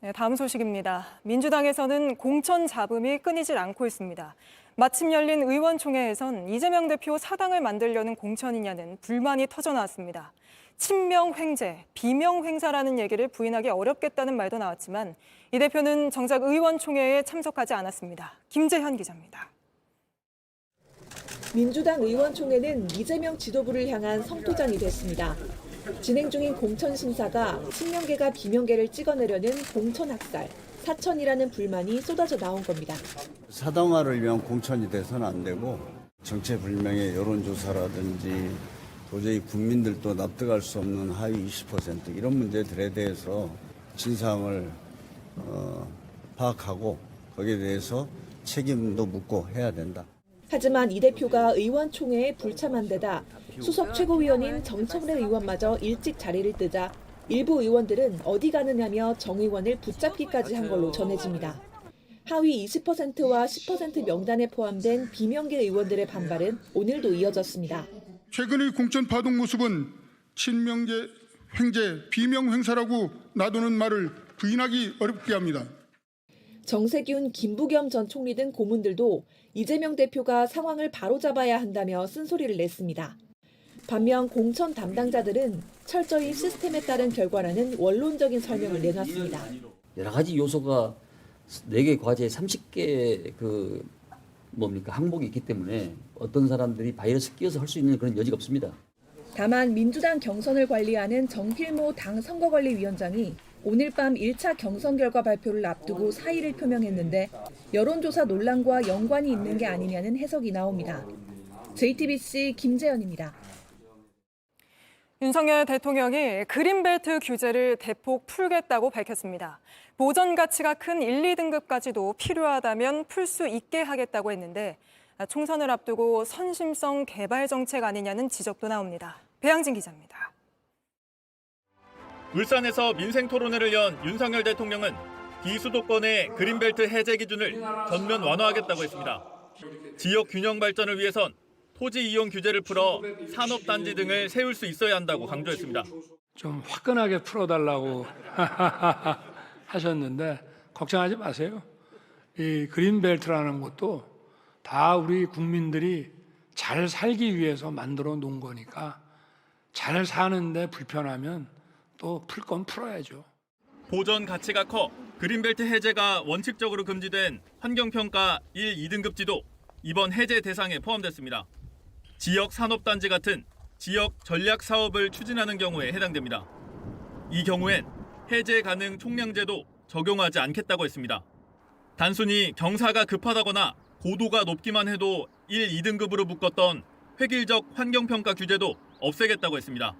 네, 다음 소식입니다. 민주당에서는 공천 잡음이 끊이질 않고 있습니다. 마침 열린 의원총회에선 이재명 대표 사당을 만들려는 공천이냐는 불만이 터져나왔습니다. 친명 횡재, 비명 횡사라는 얘기를 부인하기 어렵겠다는 말도 나왔지만 이 대표는 정작 의원총회에 참석하지 않았습니다. 김재현 기자입니다. 민주당 의원총회는 이재명 지도부를 향한 성토장이 됐습니다. 진행 중인 공천 심사가 친명계가 비명계를 찍어내려는 공천 학살, 사천이라는 불만이 쏟아져 나온 겁니다. 사당화를 위한 공천이 돼서는 안 되고 정체불명의 여론조사라든지 도저히 국민들도 납득할 수 없는 하위 20% 이런 문제들에 대해서 진상을 파악하고 거기에 대해서 책임도 묻고 해야 된다. 하지만 이 대표가 의원총회에 불참한 데다 수석 최고위원인 정청래 의원마저 일찍 자리를 뜨자 일부 의원들은 어디 가느냐며 정 의원을 붙잡기까지 한 걸로 전해집니다. 하위 20%와 10% 명단에 포함된 비명계 의원들의 반발은 오늘도 이어졌습니다. 최근의 공천 파동 모습은 친명계 횡재, 비명 횡사라고 놔두는 말을 부인하기 어렵게 합니다. 정세균, 김부겸 전 총리 등 고문들도 이재명 대표가 상황을 바로잡아야 한다며 쓴소리를 냈습니다. 반면 공천 담당자들은 철저히 시스템에 따른 결과라는 원론적인 설명을 내놨습니다. 여러 가지 요소가 4개 과제에 30개 항목이 있기 때문에 어떤 사람들이 바이러스 끼워서 할 수 있는 그런 여지가 없습니다. 다만 민주당 경선을 관리하는 정필모 당 선거관리위원장이 오늘 밤 1차 경선 결과 발표를 앞두고 사의를 표명했는데 여론조사 논란과 연관이 있는 게 아니냐는 해석이 나옵니다. JTBC 김재현입니다. 윤석열 대통령이 그린벨트 규제를 대폭 풀겠다고 밝혔습니다. 보전 가치가 큰 1, 2등급까지도 필요하다면 풀 수 있게 하겠다고 했는데 총선을 앞두고 선심성 개발 정책 아니냐는 지적도 나옵니다. 배양진 기자입니다. 울산에서 민생 토론회를 연 윤석열 대통령은 비수도권의 그린벨트 해제 기준을 전면 완화하겠다고 했습니다. 지역 균형 발전을 위해선 토지 이용 규제를 풀어 산업단지 등을 세울 수 있어야 한다고 강조했습니다. 좀 화끈하게 풀어달라고 하셨는데 걱정하지 마세요. 이 그린벨트라는 것도 다 우리 국민들이 잘 살기 위해서 만들어 놓은 거니까 잘 사는데 불편하면 또 풀 건 풀어야죠. 보전 가치가 커 그린벨트 해제가 원칙적으로 금지된 환경평가 1, 2등급지도 이번 해제 대상에 포함됐습니다. 지역 산업단지 같은 지역 전략 사업을 추진하는 경우에 해당됩니다. 이 경우엔 해제 가능 총량제도 적용하지 않겠다고 했습니다. 단순히 경사가 급하다거나 고도가 높기만 해도 1, 2등급으로 묶었던 획일적 환경평가 규제도 없애겠다고 했습니다.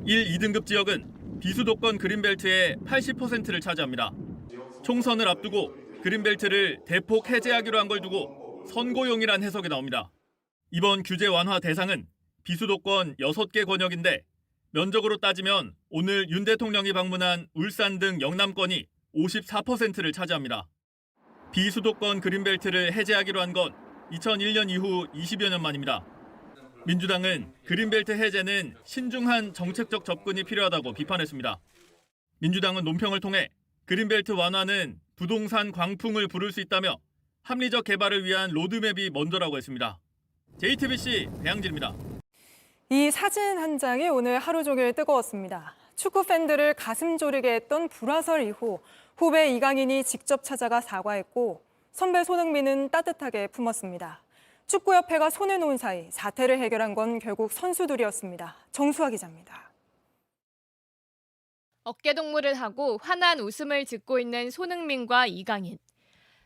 1, 2등급 지역은 비수도권 그린벨트의 80%를 차지합니다. 총선을 앞두고 그린벨트를 대폭 해제하기로 한 걸 두고 선고용이란 해석이 나옵니다. 이번 규제 완화 대상은 비수도권 6개 권역인데 면적으로 따지면 오늘 윤 대통령이 방문한 울산 등 영남권이 54%를 차지합니다. 비수도권 그린벨트를 해제하기로 한 건 2001년 이후 20여 년 만입니다. 민주당은 그린벨트 해제는 신중한 정책적 접근이 필요하다고 비판했습니다. 민주당은 논평을 통해 그린벨트 완화는 부동산 광풍을 부를 수 있다며 합리적 개발을 위한 로드맵이 먼저라고 했습니다. JTBC 배양진입니다. 이 사진 한 장이 오늘 하루 종일 뜨거웠습니다. 축구 팬들을 가슴 졸이게 했던 불화설 이후 후배 이강인이 직접 찾아가 사과했고 선배 손흥민은 따뜻하게 품었습니다. 축구협회가 손을 놓은 사이 사태를 해결한 건 결국 선수들이었습니다. 정수아 기자입니다. 어깨동무를 하고 환한 웃음을 짓고 있는 손흥민과 이강인.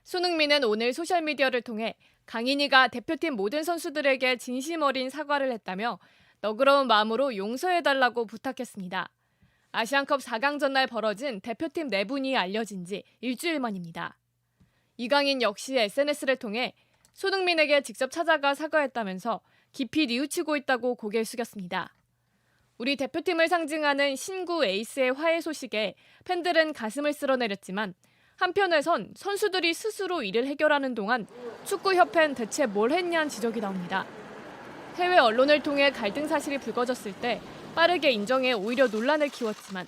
손흥민은 오늘 소셜미디어를 통해 강인이가 대표팀 모든 선수들에게 진심 어린 사과를 했다며 너그러운 마음으로 용서해달라고 부탁했습니다. 아시안컵 4강 전날 벌어진 대표팀 내분이 알려진 지 일주일 만입니다. 이강인 역시 SNS를 통해 손흥민에게 직접 찾아가 사과했다면서 깊이 뉘우치고 있다고 고개를 숙였습니다. 우리 대표팀을 상징하는 신구 에이스의 화해 소식에 팬들은 가슴을 쓸어내렸지만 한편에선 선수들이 스스로 이를 해결하는 동안 축구협회는 대체 뭘 했냐는 지적이 나옵니다. 해외 언론을 통해 갈등 사실이 불거졌을 때 빠르게 인정해 오히려 논란을 키웠지만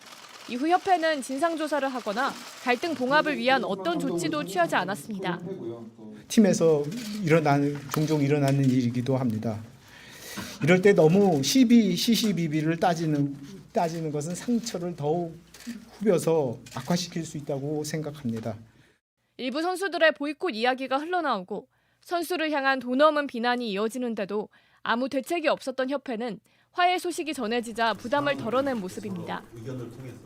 이후 협회는 진상조사를 하거나 갈등 봉합을 위한 어떤 조치도 취하지 않았습니다. 팀에서 종종 일어나는 일이기도 합니다. 이럴 때 너무 시시비비를 따지는 것은 상처를 더욱 후벼서 악화시킬 수 있다고 생각합니다. 일부 선수들의 보이콧 이야기가 흘러나오고 선수를 향한 도 넘은 비난이 이어지는데도 아무 대책이 없었던 협회는 화해 소식이 전해지자 부담을 덜어낸 모습입니다.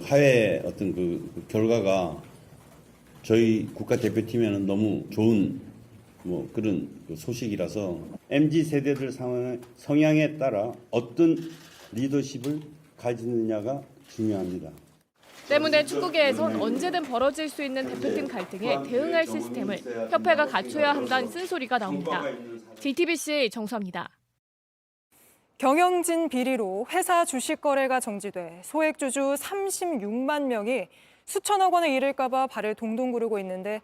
화해 어떤 그 결과가 저희 국가대표팀에는 너무 좋은 그런 소식이라서 MZ 세대들 성향에 따라 어떤 리더십을 가지느냐가 중요합니다. 때문에 축구계에선 언제든 벌어질 수 있는 대표팀 갈등에 대응할 시스템을 협회가 갖춰야 한다는 쓴소리가 나옵니다. JTBC 정수아입니다. 경영진 비리로 회사 주식 거래가 정지돼 소액주주 36만 명이 수천억 원에 이를까 봐 발을 동동 구르고 있는데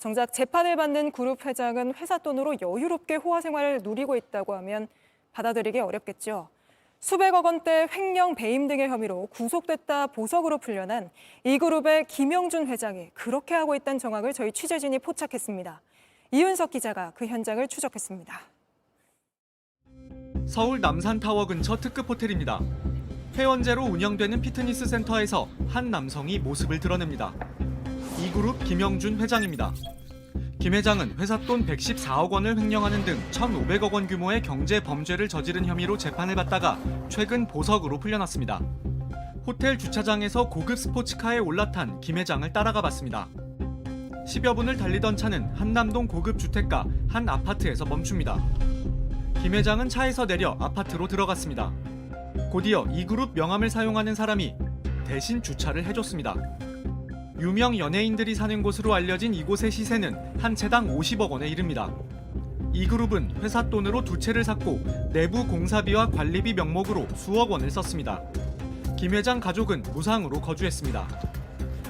정작 재판을 받는 그룹 회장은 회사 돈으로 여유롭게 호화 생활을 누리고 있다고 하면 받아들이기 어렵겠죠. 수백억 원대 횡령 배임 등의 혐의로 구속됐다 보석으로 풀려난 이 그룹의 김영준 회장이 그렇게 하고 있다는 정황을 저희 취재진이 포착했습니다. 이윤석 기자가 그 현장을 추적했습니다. 서울 남산타워 근처 특급 호텔입니다. 회원제로 운영되는 피트니스 센터에서 한 남성이 모습을 드러냅니다. 이 그룹 김영준 회장입니다. 김 회장은 회사 돈 114억 원을 횡령하는 등 1,500억 원 규모의 경제 범죄를 저지른 혐의로 재판을 받다가 최근 보석으로 풀려났습니다. 호텔 주차장에서 고급 스포츠카에 올라탄 김 회장을 따라가 봤습니다. 10여 분을 달리던 차는 한남동 고급 주택가 한 아파트에서 멈춥니다. 김 회장은 차에서 내려 아파트로 들어갔습니다. 곧이어 이 그룹 명함을 사용하는 사람이 대신 주차를 해줬습니다. 유명 연예인들이 사는 곳으로 알려진 이곳의 시세는 한 채당 50억 원에 이릅니다. 이 그룹은 회사 돈으로 두 채를 샀고 내부 공사비와 관리비 명목으로 수억 원을 썼습니다. 김 회장 가족은 무상으로 거주했습니다.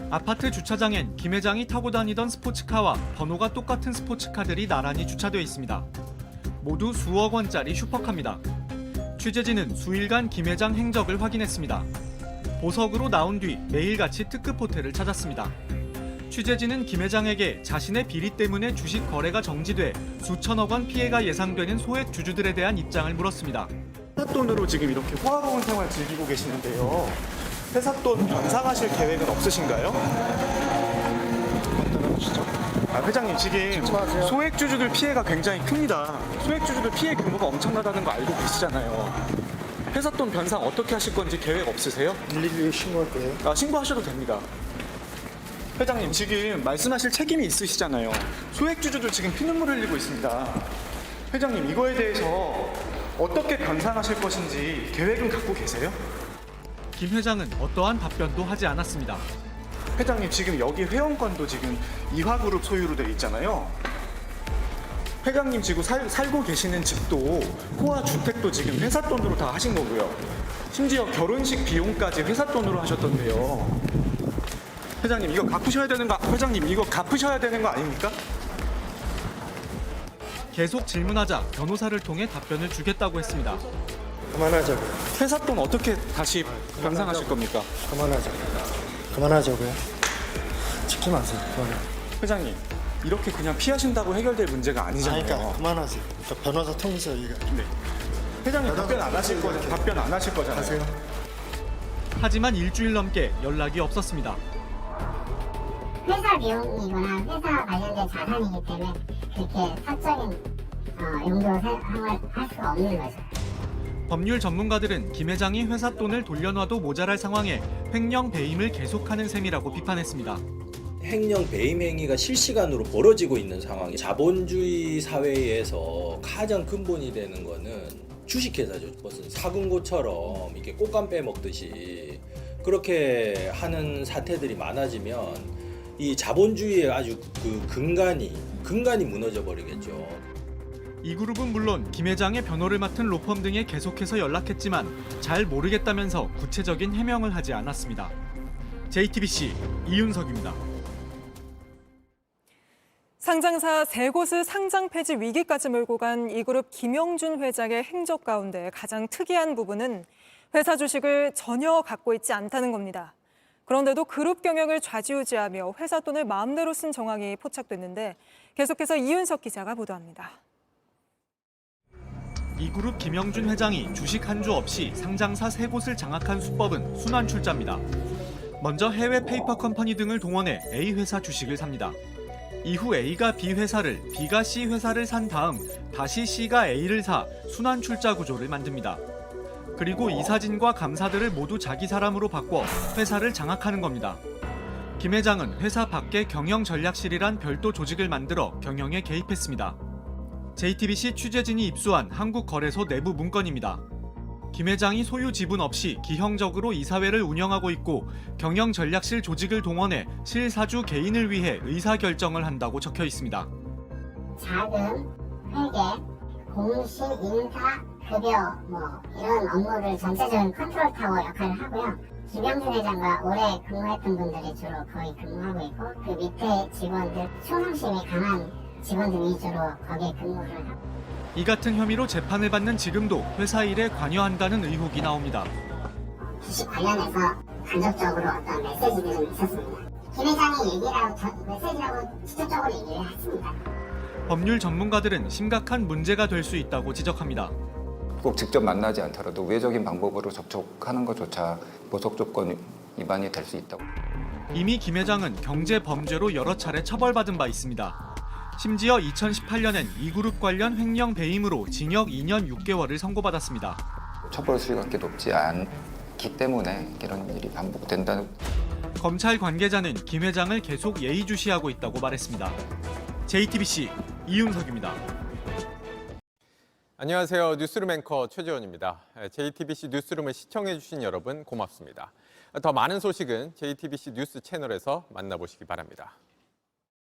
아파트 주차장엔 김 회장이 타고 다니던 스포츠카와 번호가 똑같은 스포츠카들이 나란히 주차되어 있습니다. 모두 수억 원짜리 슈퍼카입니다. 취재진은 수일간 김 회장 행적을 확인했습니다. 보석으로 나온 뒤 매일같이 특급 호텔을 찾았습니다. 취재진은 김 회장에게 자신의 비리 때문에 주식 거래가 정지돼 수천억 원 피해가 예상되는 소액 주주들에 대한 입장을 물었습니다. 회사 돈으로 지금 이렇게 호화로운 생활 즐기고 계시는데요. 회사 돈 변상하실 계획은 없으신가요? 회장님 지금 소액 주주들 피해가 굉장히 큽니다. 소액 주주들 피해 규모가 엄청나다는 거 알고 계시잖아요. 회사 돈 변상 어떻게 하실 건지 계획 없으세요? 112에 신고할 거예요. 신고하셔도 됩니다. 회장님 지금 말씀하실 책임이 있으시잖아요. 소액 주주들 지금 피눈물 흘리고 있습니다. 회장님 이거에 대해서 어떻게 변상하실 것인지 계획은 갖고 계세요? 김 회장은 어떠한 답변도 하지 않았습니다. 회장님 지금 여기 회원권도 지금 이화그룹 소유로 돼 있잖아요. 회장님 지금 살고 계시는 집도 호화 주택도 지금 회사 돈으로 다 하신 거고요. 심지어 결혼식 비용까지 회사 돈으로 하셨던데요. 회장님 이거 갚으셔야 되는 거 회장님 이거 갚으셔야 되는 거 아닙니까? 계속 질문하자 변호사를 통해 답변을 주겠다고 했습니다. 그만하자고요. 회사 돈 어떻게 다시 변상하실 겁니까? 그만하자고요. 찍지 마세요. 회장님 이렇게 그냥 피하신다고 해결될 문제가 아니잖아요. 그러니까 그만하세요. 변호사 통해서 얘기해. 네. 회장님 답변 안 하실 거잖아요. 하세요. 하지만 일주일 넘게 연락이 없었습니다. 회사 비용이거나 회사 관련된 자산이기 때문에 그렇게 사적인 용도로 사용을 할 수가 없는 거죠. 법률 전문가들은 김 회장이 회사 돈을 돌려놔도 모자랄 상황에 횡령 배임을 계속하는 셈이라고 비판했습니다. 횡령 배임 행위가 실시간으로 벌어지고 있는 상황이 자본주의 사회에서 가장 근본이 되는 거는 주식회사죠. 무슨 사금고처럼 이렇게 꽃감 빼먹듯이 그렇게 하는 사태들이 많아지면 이 자본주의의 아주 그 근간이 무너져 버리겠죠. 이 그룹은 물론 김 회장의 변호를 맡은 로펌 등에 계속해서 연락했지만 잘 모르겠다면서 구체적인 해명을 하지 않았습니다. JTBC 이윤석입니다. 상장사 3곳을 상장 폐지 위기까지 몰고 간 이 그룹 김영준 회장의 행적 가운데 가장 특이한 부분은 회사 주식을 전혀 갖고 있지 않다는 겁니다. 그런데도 그룹 경영을 좌지우지하며 회사 돈을 마음대로 쓴 정황이 포착됐는데 계속해서 이윤석 기자가 보도합니다. 이그룹 김영준 회장이 주식 한 주 없이 상장사 3곳을 장악한 수법은 순환 출자입니다. 먼저 해외 페이퍼 컴퍼니 등을 동원해 A 회사 주식을 삽니다. 이후 A가 B 회사를, B가 C 회사를 산 다음 다시 C가 A를 사 순환 출자 구조를 만듭니다. 그리고 이사진과 감사들을 모두 자기 사람으로 바꿔 회사를 장악하는 겁니다. 김 회장은 회사 밖에 경영전략실이란 별도 조직을 만들어 경영에 개입했습니다. JTBC 취재진이 입수한 한국거래소 내부 문건입니다. 김 회장이 소유 지분 없이 기형적으로 이사회를 운영하고 있고 경영전략실 조직을 동원해 실사주 개인을 위해 의사결정을 한다고 적혀 있습니다. 자금, 회계, 공시, 인사, 급여 이런 업무를 전체적인 컨트롤 타워 역할을 하고요. 김영준 회장과 오래 근무했던 분들이 주로 거의 근무하고 있고 그 밑에 직원들, 충성심이 강한 직원들 위주로 거기에 근무를 하고. 이 같은 혐의로 재판을 받는 지금도 회사 일에 관여한다는 의혹이 나옵니다. 주식 관련해서 간접적으로 어떤 메시지들이 있었습니다. 김 회장이 메시지라고 직접적으로 얘기를 했습니다. 법률 전문가들은 심각한 문제가 될 수 있다고 지적합니다. 꼭 직접 만나지 않더라도 외적인 방법으로 접촉하는 것조차 보석 조건 위반이 될 수 있다고. 이미 김 회장은 경제 범죄로 여러 차례 처벌받은 바 있습니다. 심지어 2018년엔 이그룹 관련 횡령 배임으로 징역 2년 6개월을 선고받았습니다. 처벌 수위가 그렇게 높지 않기 때문에 이런 일이 반복된다는. 검찰 관계자는 김 회장을 계속 예의주시하고 있다고 말했습니다. JTBC 이윤석입니다. 안녕하세요. 뉴스룸 앵커 최재원입니다. JTBC 뉴스룸을 시청해주신 여러분 고맙습니다. 더 많은 소식은 JTBC 뉴스 채널에서 만나보시기 바랍니다.